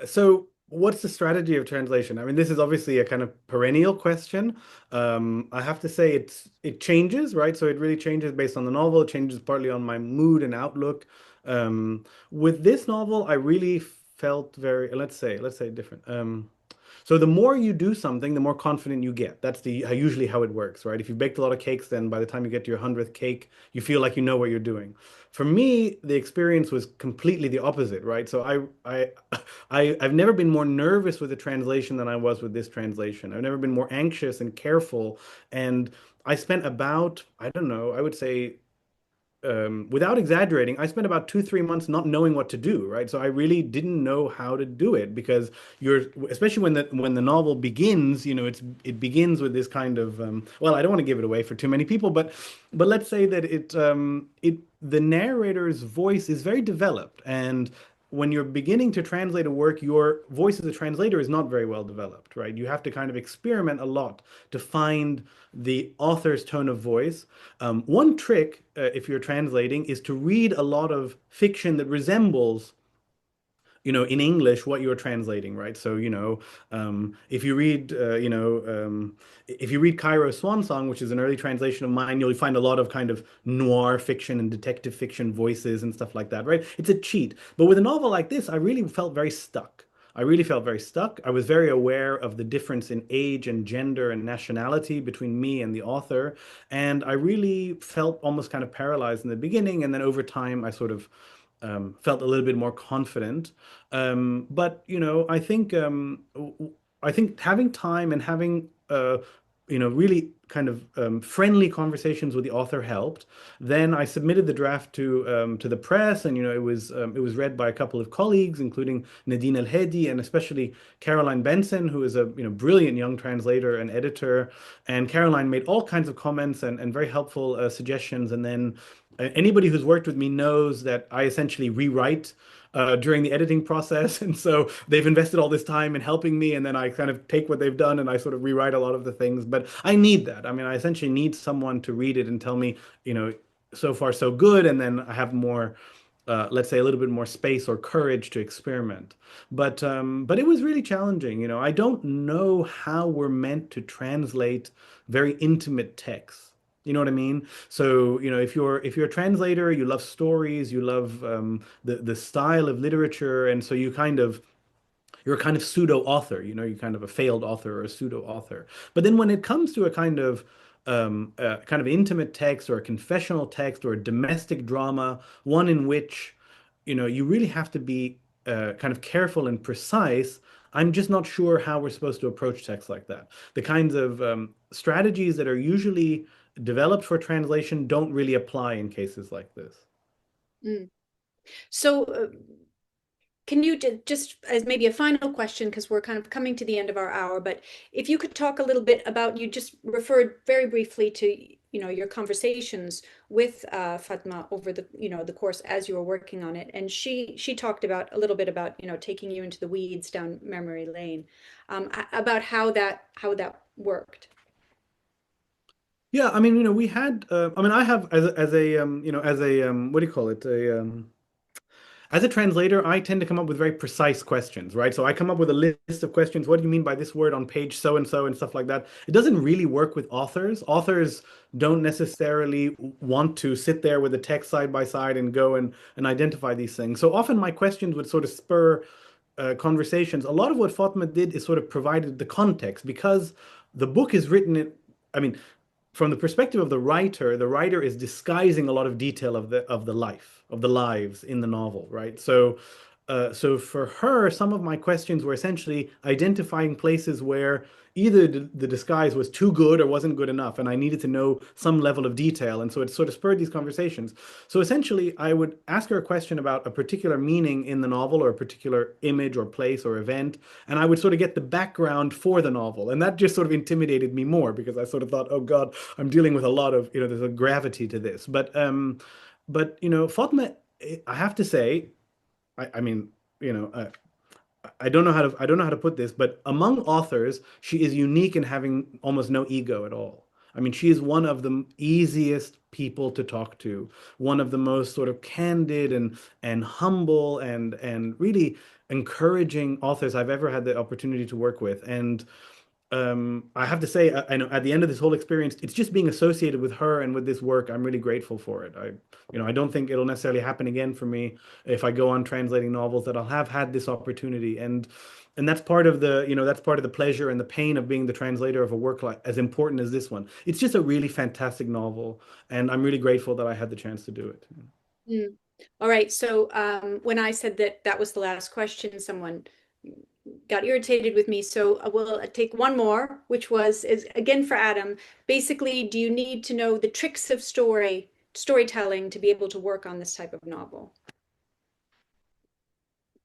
So what's the strategy of translation? I mean, this is obviously a kind of perennial question. I have to say it changes, right? So it really changes based on the novel. It changes partly on my mood and outlook. With this novel, I really felt very, let's say different. So the more you do something, the more confident you get. That's usually how it works, right? If you baked a lot of cakes, then by the time you get to your 100th cake, you feel like you know what you're doing. For me, the experience was completely the opposite, right? So I've never been more nervous with a translation than I was with this translation. I've never been more anxious and careful. And I spent about, I don't know, I would say without exaggerating, I spent about 2, 3 months not knowing what to do, right? So I really didn't know how to do it because especially when the novel begins, it begins with this kind of well, I don't want to give it away for too many people, but let's say that the narrator's voice is very developed, and when you're beginning to translate a work, your voice as a translator is not very well developed, right? You have to kind of experiment a lot to find the author's tone of voice. One trick, if you're translating, is to read a lot of fiction that resembles in English what you're translating, right? So if you read if you read Cairo's Swan Song, which is an early translation of mine, you'll find a lot of kind of noir fiction and detective fiction voices and stuff like that, right? It's a cheat. But with a novel like this, I really felt very stuck. I really felt very stuck. I was very aware of the difference in age and gender and nationality between me and the author. And I really felt almost kind of paralyzed in the beginning. And then over time, I sort of felt a little bit more confident. But I think having time and having really kind of friendly conversations with the author helped. Then I submitted the draft to the press, and it was read by a couple of colleagues, including Nadine El Hedi and especially Caroline Benson, who is a brilliant young translator and editor. And Caroline made all kinds of comments and very helpful suggestions. And then anybody who's worked with me knows that I essentially rewrite during the editing process. And so they've invested all this time in helping me, and then I kind of take what they've done and I sort of rewrite a lot of the things. But I need that. I mean, I essentially need someone to read it and tell me, so far so good. And then I have more, let's say, a little bit more space or courage to experiment. But it was really challenging. I don't know how we're meant to translate very intimate texts. You know what I mean? So, if you're a translator, you love stories, you love the style of literature, and so you're a kind of pseudo author. You're kind of a failed author or a pseudo author. But then when it comes to a kind of intimate text or a confessional text or a domestic drama, one in which you really have to be kind of careful and precise. I'm just not sure how we're supposed to approach text like that. The kinds of strategies that are usually developed for translation don't really apply in cases like this. So can you just, as maybe a final question, because we're kind of coming to the end of our hour, but if you could talk a little bit about, you just referred very briefly to, your conversations with Fatma over the, the course as you were working on it. And she talked about a little bit about, taking you into the weeds down memory lane, about how that worked. Yeah, I mean, we had, I mean, I have as a what do you call it? As a translator, I tend to come up with very precise questions, right? So I come up with a list of questions. What do you mean by this word on page so and so and stuff like that? It doesn't really work with authors. Authors don't necessarily want to sit there with the text side by side and go and identify these things. So often my questions would sort of spur conversations. A lot of what Fatma did is sort of provided the context because the book is written in, I mean, from the perspective of the writer is disguising a lot of detail of the lives in the novel, right? So for her, some of my questions were essentially identifying places where either the disguise was too good or wasn't good enough, and I needed to know some level of detail, and so it sort of spurred these conversations. So essentially, I would ask her a question about a particular meaning in the novel or a particular image or place or event, and I would sort of get the background for the novel, and that just sort of intimidated me more because I sort of thought, oh God, I'm dealing with a lot of, there's a gravity to this. But Fatma, I have to say, I mean, I don't know how to put this, but among authors, she is unique in having almost no ego at all. I mean, she is one of the easiest people to talk to, one of the most sort of candid and humble and really encouraging authors I've ever had the opportunity to work with. And I have to say, I know at the end of this whole experience, it's just being associated with her and with this work. I'm really grateful for it. I don't think it'll necessarily happen again for me if I go on translating novels that I'll have had this opportunity. And that's part of the pleasure and the pain of being the translator of a work like as important as this one. It's just a really fantastic novel, and I'm really grateful that I had the chance to do it. Mm. All right. So when I said that was the last question, someone got irritated with me. So I will take one more, which is again for Adam. Basically, do you need to know the tricks of storytelling to be able to work on this type of novel?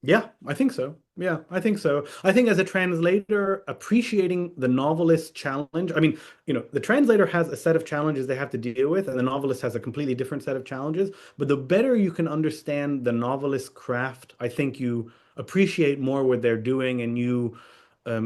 Yeah, I think so. Yeah, I think so. I think as a translator, appreciating the novelist's challenge. I mean, the translator has a set of challenges they have to deal with, and the novelist has a completely different set of challenges. But the better you can understand the novelist's craft, I think you appreciate more what they're doing, and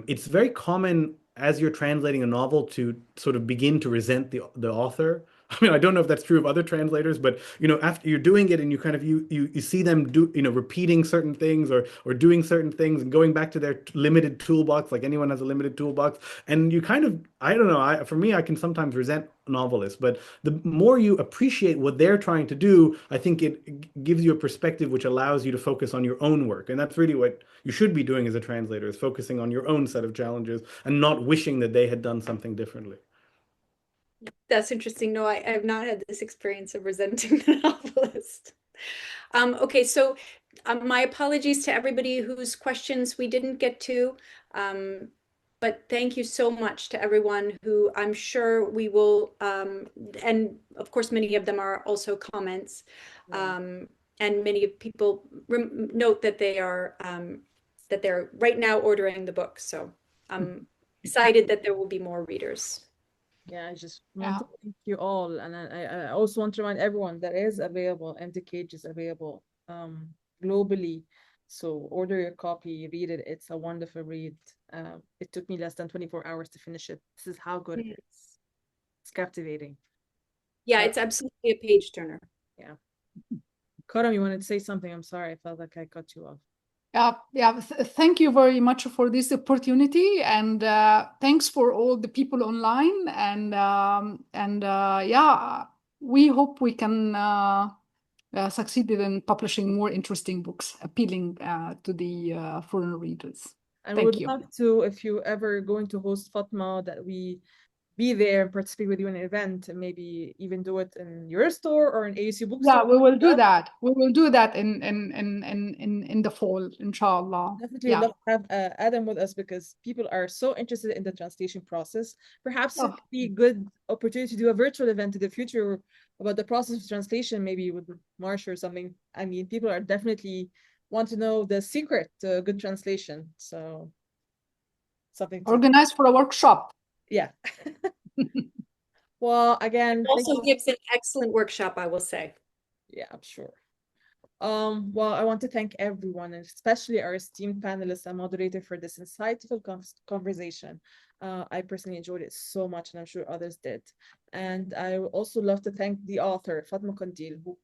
it's very common as you're translating a novel to sort of begin to resent the author. I mean, I don't know if that's true of other translators, but after you're doing it and you kind of you see them do repeating certain things or doing certain things and going back to their limited toolbox, like anyone has a limited toolbox, and you kind of, I don't know, for me, I can sometimes resent novelists, but the more you appreciate what they're trying to do, I think it gives you a perspective which allows you to focus on your own work, and that's really what you should be doing as a translator, is focusing on your own set of challenges and not wishing that they had done something differently. That's interesting. No, I have not had this experience of resenting the novelist. Okay, so my apologies to everybody whose questions we didn't get to, but thank you so much to everyone who I'm sure we will, and of course many of them are also comments, and many people note that they're right now ordering the book. So I'm excited that there will be more readers. Yeah, I just want to thank you all, and I also want to remind everyone that is available. Empty Cage is available globally, so order your copy, read it. It's a wonderful read. It took me less than 24 hours to finish it. This is how good it is. It's captivating. Yeah, it's absolutely a page turner. Yeah. Karam, you wanted to say something? I'm sorry, I felt like I cut you off. Thank you very much for this opportunity, and thanks for all the people online. And we hope we can succeed in publishing more interesting books, appealing to the foreign readers. And we would love to, if you ever going to host Fatma, that we be there and participate with you in an event, and maybe even do it in your store or in ASU bookstore. Yeah, we will do that. We will do that in the fall, inshallah. Definitely love to have Adam with us, because people are so interested in the translation process. Perhaps it could be a good opportunity to do a virtual event in the future about the process of translation, maybe with Marcia or something. I mean, people are definitely want to know the secret to good translation. So something to Organize for a workshop. yeah. Well, again, thank Also you. gives an excellent workshop, I will say. Yeah, I'm sure. Well, I want to thank everyone, and especially our esteemed panelists and moderator for this insightful conversation. I personally enjoyed it so much, and I'm sure others did. And I would also love to thank the author, Fatma Qandil, who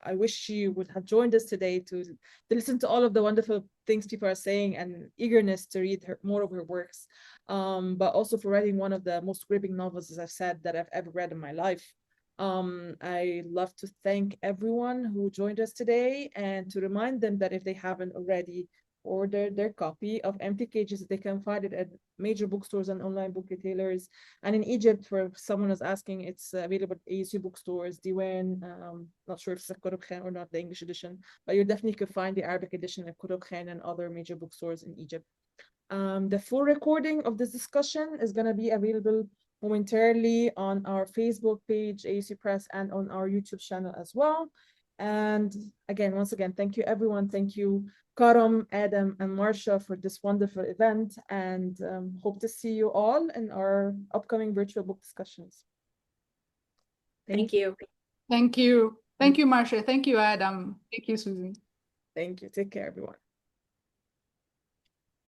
I wish she would have joined us today to listen to all of the wonderful things people are saying and eagerness to read more of her works. But also for writing one of the most gripping novels, as I've said, that I've ever read in my life. I love to thank everyone who joined us today and to remind them that if they haven't already ordered their copy of Empty Cages, they can find it at major bookstores and online book retailers. And in Egypt, for someone who's asking, it's available at ASU bookstores, Diwan, not sure if it's a Kotob Khan or not, the English edition, but you definitely could find the Arabic edition at Kotob Khan and other major bookstores in Egypt. The full recording of this discussion is going to be available momentarily on our Facebook page, AUC Press, and on our YouTube channel as well. And again, once again, thank you, everyone. Thank you, Karam, Adam, and Marcia for this wonderful event, and hope to see you all in our upcoming virtual book discussions. Thank you. Thank you. Thank you, Marcia. Thank you, Adam. Thank you, Susan. Thank you. Take care, everyone.